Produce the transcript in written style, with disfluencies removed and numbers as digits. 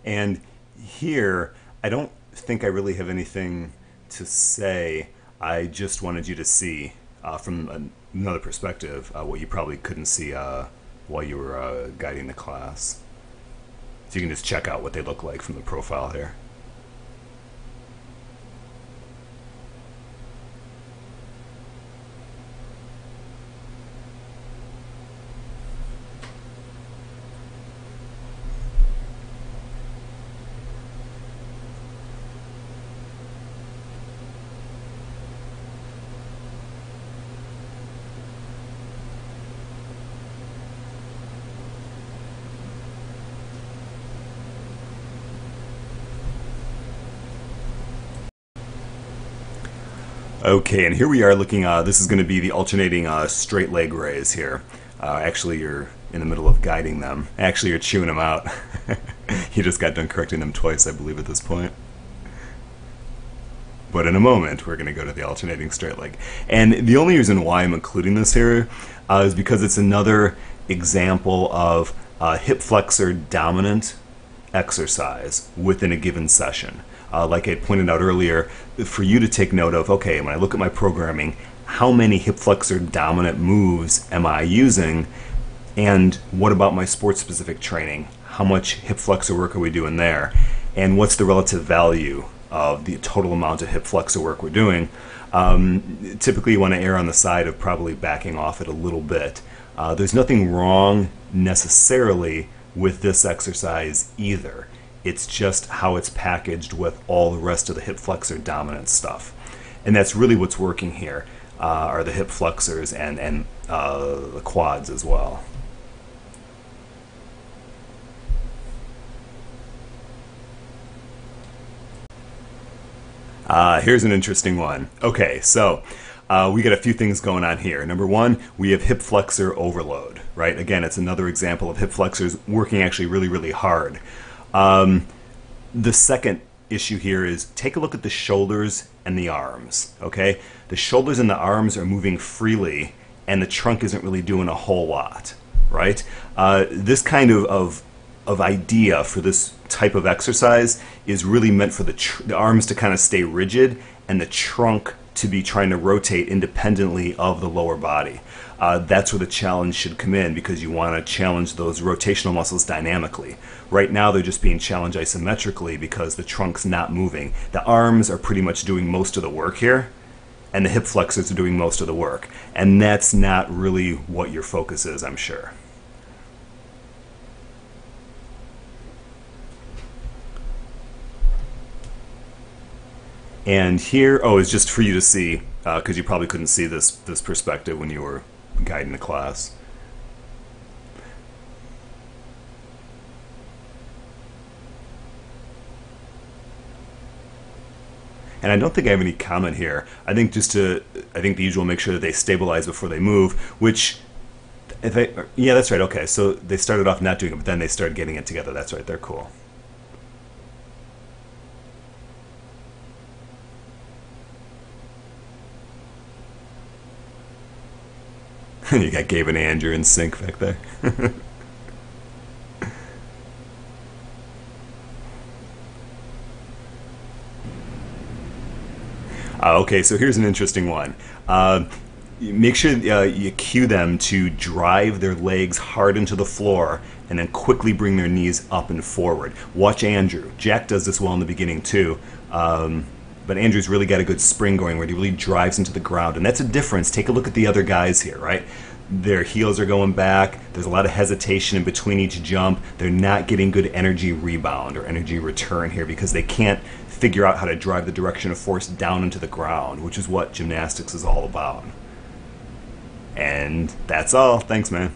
And here, I don't think I really have anything to say. I just wanted you to see from another perspective what you probably couldn't see while you were guiding the class. So you can just check out what they look like from the profile here. Okay, and here we are looking, this is going to be the alternating straight leg raise here. Actually, you're in the middle of guiding them. Actually, you're chewing them out. You just got done correcting them twice, I believe, at this point. But in a moment, we're going to go to the alternating straight leg. And the only reason why I'm including this here is because it's another example of hip flexor dominant exercise within a given session. Like I pointed out earlier, for you to take note of, okay, when I look at my programming, how many hip flexor dominant moves am I using? And what about my sport specific training? How much hip flexor work are we doing there? And what's the relative value of the total amount of hip flexor work we're doing? Typically you want to err on the side of probably backing off it a little bit. There's nothing wrong necessarily with this exercise either. It's just how it's packaged with all the rest of the hip flexor dominant stuff. And that's really what's working here, are the hip flexors and the quads as well. Here's an interesting one. Okay, so we got a few things going on here. Number one, we have hip flexor overload, right? Again, it's another example of hip flexors working actually really, really hard. The second issue here is take a look at the shoulders and the arms, okay? The shoulders and the arms are moving freely and the trunk isn't really doing a whole lot, right? This kind of idea for this type of exercise is really meant for the arms to kind of stay rigid and the trunk to be trying to rotate independently of the lower body. That's where the challenge should come in, because you want to challenge those rotational muscles dynamically. Right now they're just being challenged isometrically because the trunk's not moving. The arms are pretty much doing most of the work here, and the hip flexors are doing most of the work. And that's not really what your focus is, I'm sure. And here, oh, it's just for you to see, because you probably couldn't see this perspective when you were guiding the class. And I don't think I have any comment here. I think the usual, make sure that they stabilize before they move, which, yeah, that's right, okay. So they started off not doing it, but then they started getting it together. That's right, they're cool. You got Gabe and Andrew in sync back there. Okay, so here's an interesting one. Make sure you cue them to drive their legs hard into the floor and then quickly bring their knees up and forward. Watch Andrew. Jack does this well in the beginning too. But Andrew's really got a good spring going where he really drives into the ground. And that's a difference. Take a look at the other guys here, right? Their heels are going back. There's a lot of hesitation in between each jump. They're not getting good energy rebound or energy return here because they can't figure out how to drive the direction of force down into the ground, which is what gymnastics is all about. And that's all. Thanks, man.